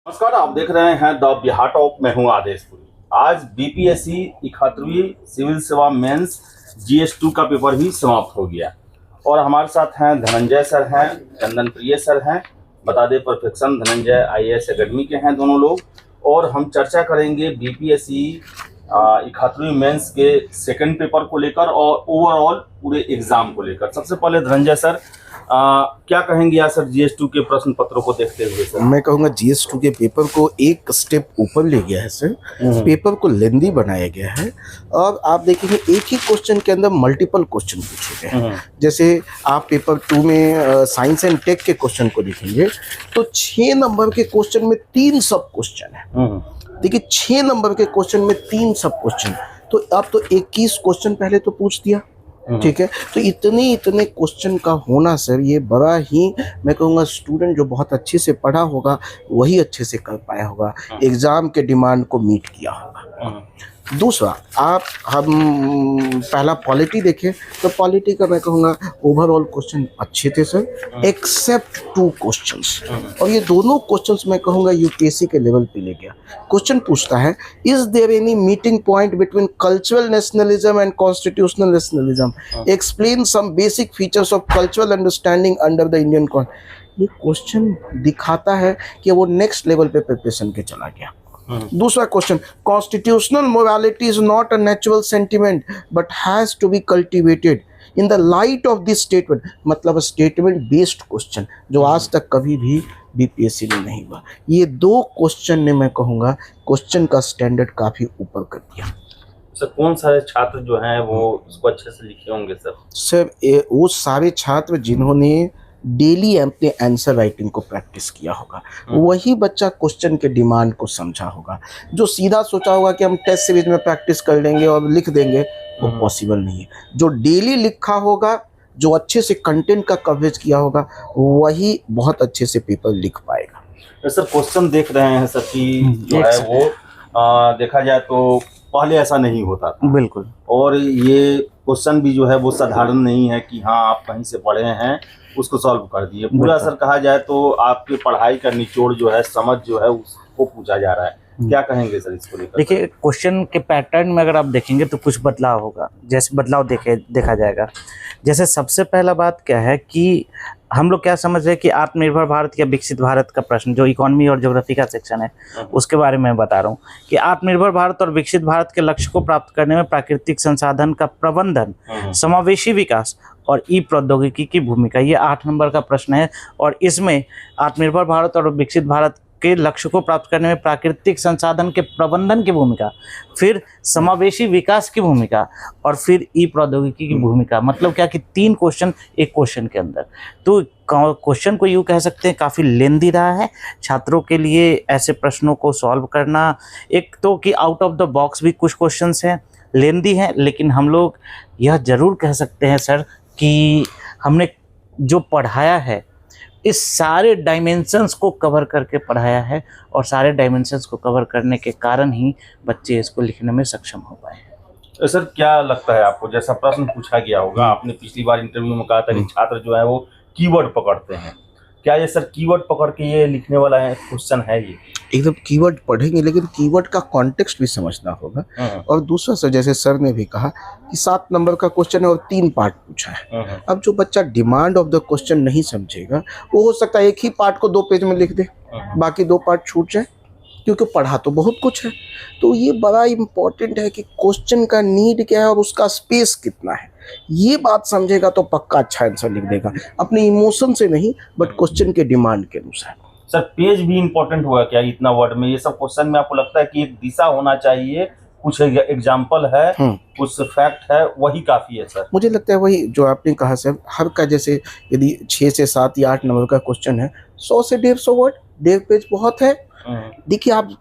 नमस्कार, आप देख रहे हैं द बिहार टॉप। मैं हूं आदेशपुरी। आज बीपीएससी 71वीं सिविल सेवा मेंस GS2 का पेपर भी समाप्त हो गया और हमारे साथ हैं धनंजय सर हैं, चंदन प्रिय सर हैं, बता दे परफेक्शन धनंजय IAS एकेडमी के हैं दोनों लोग। और हम चर्चा करेंगे बीपीएससी 71वीं मेंस के सेकंड पेपर को लेकर और ओवरऑल पूरे एग्जाम को लेकर। सबसे पहले धनंजय सर, क्या कहेंगे यार सर GS2 के प्रश्न पत्रों को देखते हुए? सर मैं कहूँगा GS2 के पेपर को एक स्टेप ऊपर ले गया है सर। पेपर को लेंदी बनाया गया है और आप देखेंगे एक ही क्वेश्चन के अंदर मल्टीपल क्वेश्चन पूछे गए हैं। जैसे आप पेपर 2 में साइंस एंड टेक के क्वेश्चन को देखेंगे तो 6 नंबर के क्वेश्चन में 3 सब क्वेश्चन है। देखिए 6 नंबर के क्वेश्चन में 3 सब क्वेश्चन, तो अब तो 21 क्वेश्चन पहले तो पूछ दिया, ठीक है। तो इतने क्वेश्चन का होना सर, ये बड़ा ही मैं कहूँगा स्टूडेंट जो बहुत अच्छे से पढ़ा होगा वही अच्छे से कर पाया होगा, एग्जाम के डिमांड को मीट किया होगा। दूसरा, हम पहला पॉलिटी देखें तो पॉलिटी का मैं कहूँगा ओवरऑल क्वेश्चन अच्छे थे सर, एक्सेप्ट 2 क्वेश्चंस। और ये दोनों क्वेश्चंस मैं कहूँगा यूपीएससी के लेवल पे ले गया। क्वेश्चन पूछता है, is there any meeting point between cultural nationalism and constitutional nationalism, explain some basic features of cultural understanding under the Indian con. ये क्वेश्चन दिखाता है कि वो नेक्स्ट लेवल पे प्रिपरेशन के चला गया। दूसरा question, constitutional morality is not a natural sentiment but has to be cultivated in the light of this statement. मतलब स्टेटमेंट बेस्ड क्वेश्चन जो आज तक कभी भी बीपीएससी में नहीं हुआ। ये 2 क्वेश्चन ने मैं कहूँगा क्वेश्चन का स्टैंडर्ड काफी ऊपर कर दिया। सर कौन सारे छात्र जो हैं वो इसको अच्छे से लिखे होंगे? सर वो सारे छात्र जिन्होंने डेली अपने आंसर राइटिंग को प्रैक्टिस किया होगा, वही बच्चा क्वेश्चन के डिमांड को समझा होगा। जो सीधा सोचा होगा कि हम टेस्ट सीरीज में प्रैक्टिस कर लेंगे और लिख देंगे, वो पॉसिबल नहीं है। जो डेली लिखा होगा, जो अच्छे से कंटेंट का कवरेज किया होगा, वही बहुत अच्छे से पेपर लिख पाएगा। सर क्वेश्चन देख रहे हैं सर कि जो है वो देखा जाए तो पहले ऐसा नहीं होता था। बिल्कुल। और ये क्वेश्चन भी जो है वो साधारण नहीं है कि हाँ आप कहीं से पढ़े हैं उसको सॉल्व कर दिए। पूरा सर कहा जाए तो आपकी पढ़ाई का निचोड़ जो है, समझ जो है उसको पूछा जा रहा है। क्या कहेंगे सर इसको लेकर? देखिए क्वेश्चन के पैटर्न में अगर आप देखेंगे तो कुछ बदलाव होगा। जैसे बदलाव देखा जाएगा। जैसे सबसे पहला बात क्या है कि हम लोग क्या समझ रहे हैं कि आत्मनिर्भर भारत या विकसित भारत का प्रश्न जो इकोनॉमी और ज्योग्राफी का सेक्शन है उसके बारे में बता रहा हूँ कि आत्मनिर्भर भारत और विकसित भारत के लक्ष्य को प्राप्त करने में प्राकृतिक संसाधन का प्रबंधन, समावेशी विकास और ई प्रौद्योगिकी की भूमिका, ये 8 नंबर का प्रश्न है। और इसमें आत्मनिर्भर भारत और विकसित भारत के लक्ष्य को प्राप्त करने में प्राकृतिक संसाधन के प्रबंधन की भूमिका, फिर समावेशी विकास की भूमिका और फिर ई प्रौद्योगिकी की भूमिका। मतलब क्या कि 3 क्वेश्चन एक क्वेश्चन के अंदर। तो क्वेश्चन को यूँ कह सकते हैं काफ़ी लेंदी रहा है छात्रों के लिए ऐसे प्रश्नों को सॉल्व करना। एक तो कि आउट ऑफ द बॉक्स भी कुछ क्वेश्चंस हैं, लेंदी हैं, लेकिन हम लोग यह जरूर कह सकते हैं सर कि हमने जो पढ़ाया है इस सारे डायमेंशंस को कवर करके पढ़ाया है और सारे डायमेंशंस को कवर करने के कारण ही बच्चे इसको लिखने में सक्षम हो पाए। सर क्या लगता है आपको, जैसा प्रश्न पूछा गया होगा, आपने पिछली बार इंटरव्यू में कहा था कि छात्र जो है वो कीवर्ड पकड़ते हैं, क्या ये सर कीवर्ड पकड़ के ये लिखने वाला है क्वेश्चन है? ये एकदम कीवर्ड पढ़ेंगे लेकिन कीवर्ड का कॉन्टेक्स्ट भी समझना होगा। और दूसरा सर, जैसे सर ने भी कहा कि 7 नंबर का क्वेश्चन है और 3 पार्ट पूछा है। अब जो बच्चा डिमांड ऑफ द क्वेश्चन नहीं समझेगा वो हो सकता है एक ही पार्ट को 2 पेज में लिख दे, बाकी 2 पार्ट छूट जाए, क्योंकि पढ़ा तो बहुत कुछ है। तो ये बड़ा इम्पोर्टेंट है कि क्वेश्चन का नीड क्या है और उसका स्पेस कितना है। ये बात समझेगा तो पक्का अच्छा आंसर लिख देगा, अपने इमोशन से नहीं बट क्वेश्चन के डिमांड के अनुसार। सर पेज भी इम्पोर्टेंट होगा क्या इतना वर्ड में? ये सब क्वेश्चन में आपको लगता है कि एक दिशा होना चाहिए, कुछ एग्जाम्पल है, कुछ फैक्ट है, वही काफी है सर? मुझे लगता है वही जो आपने कहा सर, हर का जैसे यदि 6 से 7 या 8 नंबर का क्वेश्चन है, 100 से 150 वर्ड, 1.5 पेज बहुत है। देखिए आप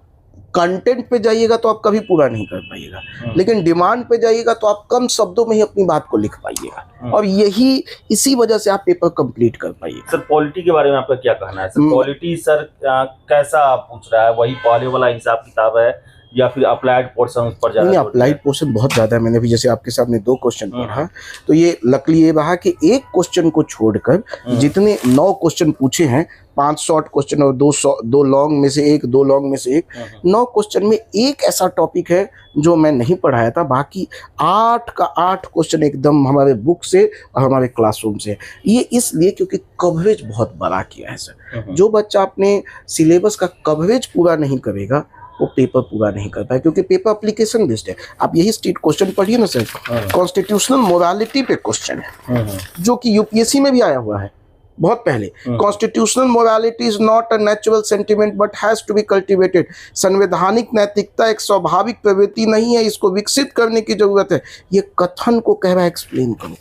कंटेंट पे जाइएगा तो आप कभी पूरा नहीं कर पाइएगा, लेकिन डिमांड पे जाइएगा तो आप कम शब्दों में ही अपनी बात को लिख पाइएगा और यही इसी वजह से आप पेपर कंप्लीट कर पाइएगा। सर पॉलिटी के बारे में आपका क्या कहना है? सर पॉलिटी सर कैसा पूछ रहा है? वही पहले वाला हिसाब किताब है या फिर अप्लाइड पोर्शन पर नहीं, ज्यादा? अप्लाइड पोर्शन बहुत ज़्यादा है। मैंने भी जैसे आपके सामने 2 क्वेश्चन पढ़ा, तो ये लकली ये रहा कि एक क्वेश्चन को छोड़कर जितने 9 क्वेश्चन पूछे हैं, 5 शॉर्ट क्वेश्चन और 2 लॉन्ग में से एक, 2 लॉन्ग में से एक, 9 क्वेश्चन में एक ऐसा टॉपिक है जो मैं नहीं पढ़ाया था। बाकी 8 का 8 क्वेश्चन एकदम हमारे बुक से और हमारे क्लासरूम से। ये इसलिए क्योंकि कवरेज बहुत बड़ा किया है सर। जो बच्चा अपने सिलेबस का कवरेज पूरा नहीं करेगा वो पेपर पूरा नहीं कर पाए, क्योंकि पेपर एप्लीकेशन बेस्ड है। आप यही स्टेट क्वेश्चन पढ़िए ना सर, कॉन्स्टिट्यूशनल मोरालिटी पे क्वेश्चन है, जो कि यूपीएससी में भी आया हुआ है बहुत पहले। Constitutional morality is not a natural sentiment but has to be cultivated. संवैधानिक नैतिकता एक स्वाभाविक प्रवृत्ति नहीं है, इसको विकसित करने की जरूरत है। ये कथन को कह रहा है, एक्सप्लेन करो।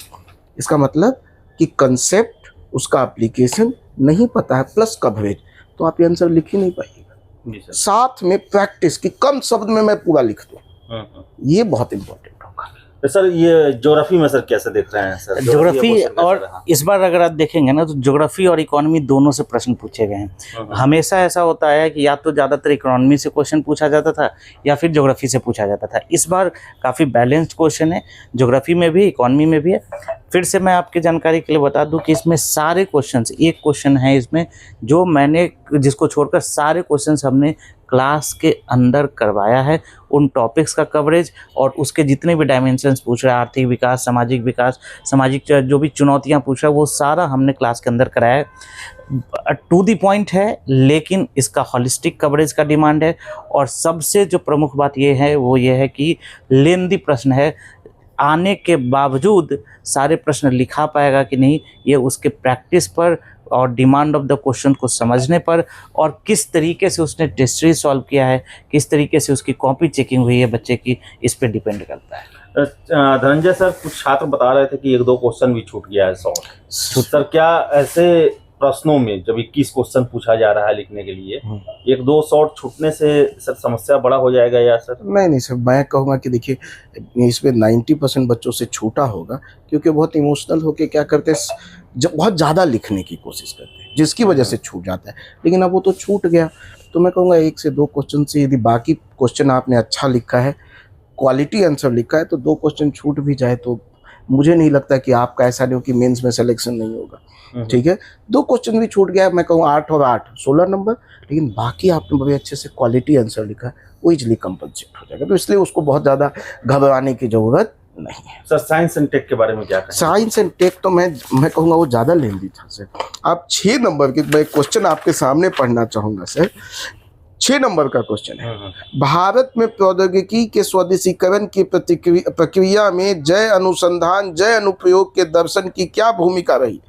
इसका मतलब कि कंसेप्ट, उसका एप्लीकेशन नहीं पता है, प्लस कवरेज, तो आप ये आंसर लिख ही नहीं पाइएगा। साथ में प्रैक्टिस की कम शब्द में मैं पूरा लिख दूं, ये बहुत इंपॉर्टेंट होगा। तो सर ये ज्योग्राफी में सर कैसे देख रहे हैं सर? ज्योग्राफी और इस बार अगर आप देखेंगे ना तो ज्योग्राफी और इकोनॉमी दोनों से प्रश्न पूछे गए हैं। हमेशा ऐसा होता है कि या तो ज़्यादातर इकोनॉमी से क्वेश्चन पूछा जाता था या फिर ज्योग्राफी से पूछा जाता था। इस बार काफ़ी बैलेंस्ड क्वेश्चन है, ज्योग्राफी में भी इकोनॉमी में भी है। फिर से मैं आपकी जानकारी के लिए बता दूं कि इसमें सारे क्वेश्चंस, एक क्वेश्चन है इसमें जो मैंने, जिसको छोड़कर सारे क्वेश्चंस हमने क्लास के अंदर करवाया है। उन टॉपिक्स का कवरेज और उसके जितने भी डायमेंशंस पूछ रहा है, आर्थिक विकास, सामाजिक जो भी चुनौतियां पूछ रहा है, वो सारा हमने क्लास के अंदर कराया है। टू द पॉइंट है, लेकिन इसका हॉलिस्टिक कवरेज का डिमांड है। और सबसे जो प्रमुख बात ये है वो ये है कि लेंदी प्रश्न है, आने के बावजूद सारे प्रश्न लिखा पाएगा कि नहीं, ये उसके प्रैक्टिस पर और डिमांड ऑफ द क्वेश्चन को समझने पर और किस तरीके से उसने टेस्ट सीरीज सॉल्व किया है, किस तरीके से उसकी कॉपी चेकिंग हुई है बच्चे की, इस पे डिपेंड करता है। धनंजय सर, कुछ छात्र बता रहे थे कि 1-2 क्वेश्चन भी छूट गया है सर। क्या ऐसे प्रश्नों में जब 21 क्वेश्चन पूछा जा रहा है लिखने के लिए, 1-2 शॉर्ट छूटने से सर समस्या बड़ा हो जाएगा या सर? नहीं सर, मैं कहूँगा कि देखिए इसमें 90% बच्चों से छूटा होगा, क्योंकि बहुत इमोशनल होके क्या करते हैं, जब बहुत ज़्यादा लिखने की कोशिश करते हैं, जिसकी वजह से छूट जाता है। लेकिन अब वो तो छूट गया, तो मैं कहूँगा 1 से 2 क्वेश्चन से यदि बाकी क्वेश्चन आपने अच्छा लिखा है, क्वालिटी आंसर लिखा है, तो 2 क्वेश्चन छूट भी जाए तो मुझे नहीं लगता कि आपका ऐसा नहीं हो कि मेंस में सिलेक्शन नहीं होगा। ठीक है, 2 क्वेश्चन भी छूट गया, मैं कहूँ 8 और 8 16 नंबर, लेकिन बाकी आपने बड़े अच्छे से क्वालिटी आंसर लिखा है, वो इजली कंपनसेट हो जाएगा। तो इसलिए उसको बहुत ज़्यादा घबराने की ज़रूरत नहीं है। सर साइंस एंड टेक के बारे में क्या कहें? साइंस एंड टेक तो मैं कहूँगा वो ज़्यादा लेंदी था सर। आप 6 नंबर के मैं क्वेश्चन आपके सामने पढ़ना चाहूँगा सर। 6 नंबर का क्वेश्चन है, भारत में प्रौद्योगिकी के स्वदेशीकरण की प्रक्रिया में जय अनुसंधान, जय अनुप्रयोग के दर्शन की क्या भूमिका रही?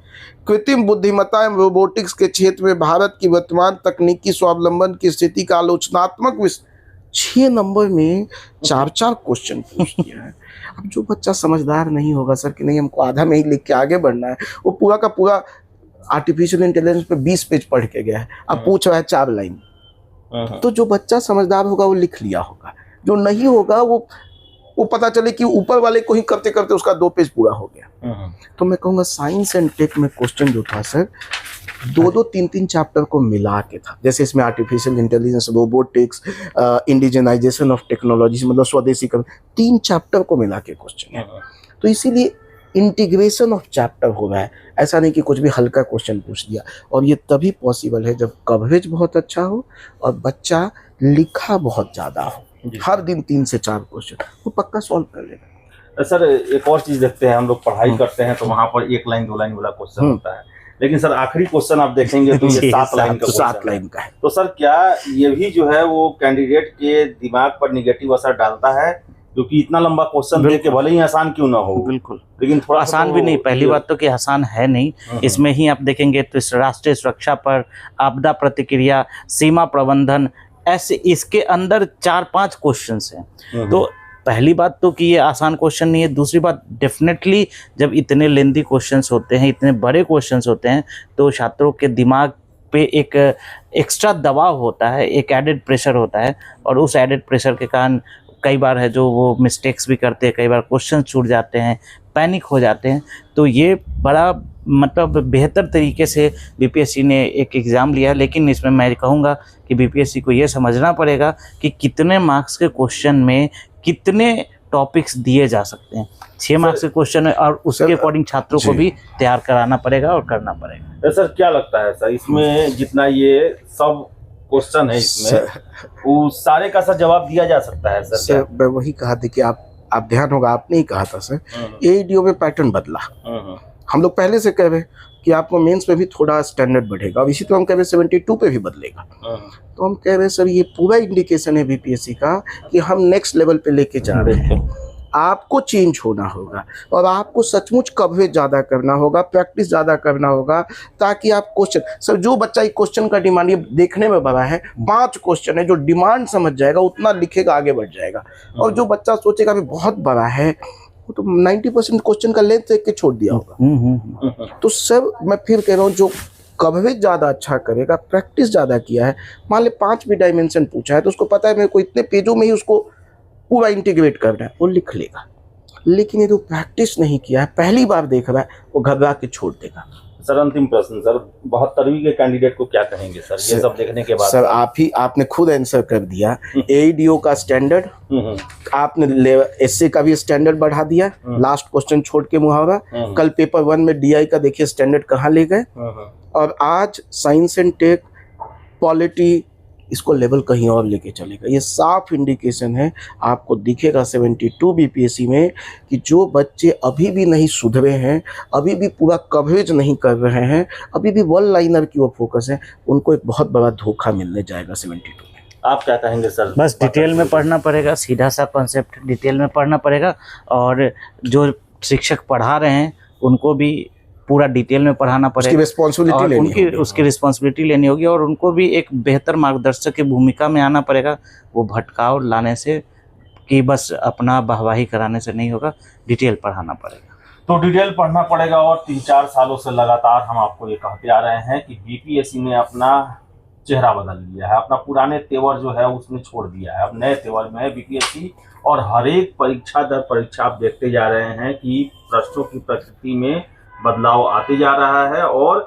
कृत्रिम बुद्धिमत्ता एवं रोबोटिक्स के क्षेत्र में भारत की वर्तमान तकनीकी स्वावलंबन की स्थिति का आलोचनात्मक 6 नंबर में 4-4 क्वेश्चन पूछ दिया है। अब जो बच्चा समझदार नहीं होगा सर कि नहीं हमको आधा में ही लिख के आगे बढ़ना है, वो पूरा का पूरा आर्टिफिशियल इंटेलिजेंस पे 20 पेज पढ़ के गया है, अब पूछ रहा है 4 लाइन। तो जो बच्चा समझदार होगा वो लिख लिया होगा, जो नहीं होगा वो पता चले कि ऊपर वाले को ही करते करते उसका 2 पेज पूरा हो गया। तो मैं कहूँगा साइंस एंड टेक में क्वेश्चन जो था सर 2-2, 3-3 चैप्टर को मिला के था। जैसे इसमें artificial intelligence, robotics, indigenisation of technology, मतलब स्वदेशीकरण, 3 चैप्टर को मिला के क्वेश्चन है। तो इसीलिए इंटीग्रेशन ऑफ चैप्टर हो रहा है, ऐसा नहीं कि कुछ भी हल्का क्वेश्चन पूछ दिया। और ये तभी पॉसिबल है जब कवरेज बहुत अच्छा हो और बच्चा लिखा बहुत ज़्यादा हो। हर दिन 3 से 4 क्वेश्चन वो पक्का सॉल्व कर लेगा। सर एक और चीज़ देखते हैं, हम लोग पढ़ाई करते हैं तो वहाँ पर 1 लाइन 2 लाइन वाला क्वेश्चन होता है, लेकिन सर आखिरी क्वेश्चन आप देखेंगे तो ये 7 लाइन का 7 लाइन का है। तो सर क्या ये भी जो है वो कैंडिडेट के दिमाग पर निगेटिव असर डालता है? क्योंकि इतना लंबा क्वेश्चन दे के भले ही आसान क्यों ना हो, बिल्कुल, लेकिन थोड़ा आसान भी नहीं। पहली बात तो कि आसान है नहीं। इसमें ही आप देखेंगे तो राष्ट्रीय सुरक्षा पर, आपदा प्रतिक्रिया, सीमा प्रबंधन, ऐसे इसके अंदर 4-5 क्वेश्चंस हैं। तो पहली बात तो कि ये आसान क्वेश्चन नहीं है। दूसरी बात, डेफिनेटली जब इतने लेंदी क्वेश्चंस होते हैं, इतने बड़े क्वेश्चंस होते हैं, तो छात्रों के दिमाग पे एक एक्स्ट्रा दबाव होता है, एक एडेड प्रेशर होता है, और उस एडेड प्रेशर के कारण कई बार है जो वो मिस्टेक्स भी करते हैं, कई बार क्वेश्चन छूट जाते हैं, पैनिक हो जाते हैं। तो ये बड़ा मतलब बेहतर तरीके से बीपीएससी ने एक एग्ज़ाम लिया, लेकिन इसमें मैं कहूँगा कि बीपीएससी को ये समझना पड़ेगा कि कितने मार्क्स के क्वेश्चन में कितने टॉपिक्स दिए जा सकते हैं। 6 मार्क्स के क्वेश्चन है और उसके अकॉर्डिंग छात्रों को भी तैयार कराना पड़ेगा और करना पड़ेगा। तो सर क्या लगता है सर, इसमें जितना ये सब क्वेश्चन है इसमें वो सारे का सर जवाब दिया जा सकता है सर? मैं वही कहा था कि आप ध्यान होगा, आपने ही कहा था सर, एईडीओ में पैटर्न बदला। हम लोग पहले से कह रहे कि आपको मेंस में भी थोड़ा स्टैंडर्ड बढ़ेगा, अब इसी तो हम कह रहे 72 पे भी बदलेगा। तो हम कह रहे सर ये पूरा इंडिकेशन है बीपीएससी का कि हम नेक्स्ट लेवल पे लेके जा रहे हैं। आपको चेंज होना होगा और आपको सचमुच कवरेज ज़्यादा करना होगा, प्रैक्टिस ज़्यादा करना होगा, ताकि आप क्वेश्चन सर जो बच्चा एक क्वेश्चन का डिमांड, ये देखने में बड़ा है 5 क्वेश्चन है, जो डिमांड समझ जाएगा उतना लिखेगा, आगे बढ़ जाएगा। और जो बच्चा सोचेगा भी बहुत बड़ा है, वो तो 90% क्वेश्चन का लेंथ देख के छोड़ दिया होगा। तो सर मैं फिर कह रहा हूँ, जो कवरेज ज़्यादा अच्छा करेगा, प्रैक्टिस ज़्यादा किया है, मान ले 5 भी डायमेंशन पूछा है तो उसको पता है मेरे को इतने पेजों में ही उसको पूरा इंटीग्रेट करना है, वो लिख लेगा। लेकिन ये जो प्रैक्टिस नहीं किया है, पहली बार देख रहा है, वो घबरा के छोड़ देगा। सर अंतिम प्रश्न सर, 72वीं के कैंडिडेट को क्या कहेंगे सर ये सब देखने के बाद? सर आपने खुद आंसर कर दिया। एईडीओ का स्टैंडर्ड, आपने एसए का भी स्टैंडर्ड बढ़ा दिया, लास्ट क्वेश्चन छोड़ के मुहावरा। कल पेपर 1 में डीआई का देखिए स्टैंडर्ड कहाँ ले गए, और आज साइंस एंड टेक, पॉलिटी, इसको लेवल कहीं और लेके चलेगा। ये साफ इंडिकेशन है, आपको दिखेगा 72 बीपीएससी में कि जो बच्चे अभी भी नहीं सुधरे हैं, अभी भी पूरा कवरेज नहीं कर रहे हैं, अभी भी वन लाइनर की ओर फोकस है, उनको एक बहुत बड़ा धोखा मिलने जाएगा 72 में। आप क्या कहेंगे सर? बस डिटेल में पढ़ना पड़ेगा, सीधा सा कॉन्सेप्ट डिटेल में पढ़ना पड़ेगा, और जो शिक्षक पढ़ा रहे हैं उनको भी पूरा डिटेल में पढ़ाना पड़ेगा, उसकी रिस्पॉन्सिबिलिटी लेनी होगी। उसकी रिस्पॉन्सिबिलिटी लेनी होगी, और उनको भी एक बेहतर मार्गदर्शक की भूमिका में आना पड़ेगा। वो भटकाव लाने से कि बस अपना वाहवाही कराने से नहीं होगा, डिटेल पढ़ाना पड़ेगा। तो डिटेल पढ़ना पड़ेगा, और 3-4 सालों से लगातार हम आपको ये कहते आ रहे हैं कि बीपीएससी ने अपना चेहरा बदल लिया है, अपना पुराने तेवर जो है उसने छोड़ दिया है, अब नए तेवर में है बीपीएससी। और हर एक परीक्षा दर परीक्षा आप देखते जा रहे हैं कि प्रश्नों की प्रकृति में बदलाव आते जा रहा है, और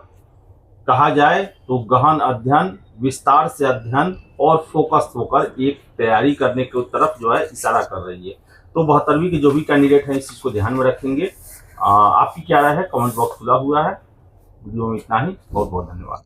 कहा जाए तो गहन अध्ययन, विस्तार से अध्ययन और फोकस होकर एक तैयारी करने की तरफ जो है इशारा कर रही है। तो 72वीं के जो भी कैंडिडेट हैं इस चीज़ को ध्यान में रखेंगे। आपकी क्या राय है? कमेंट बॉक्स खुला हुआ है। वीडियो में इतना ही, बहुत बहुत धन्यवाद।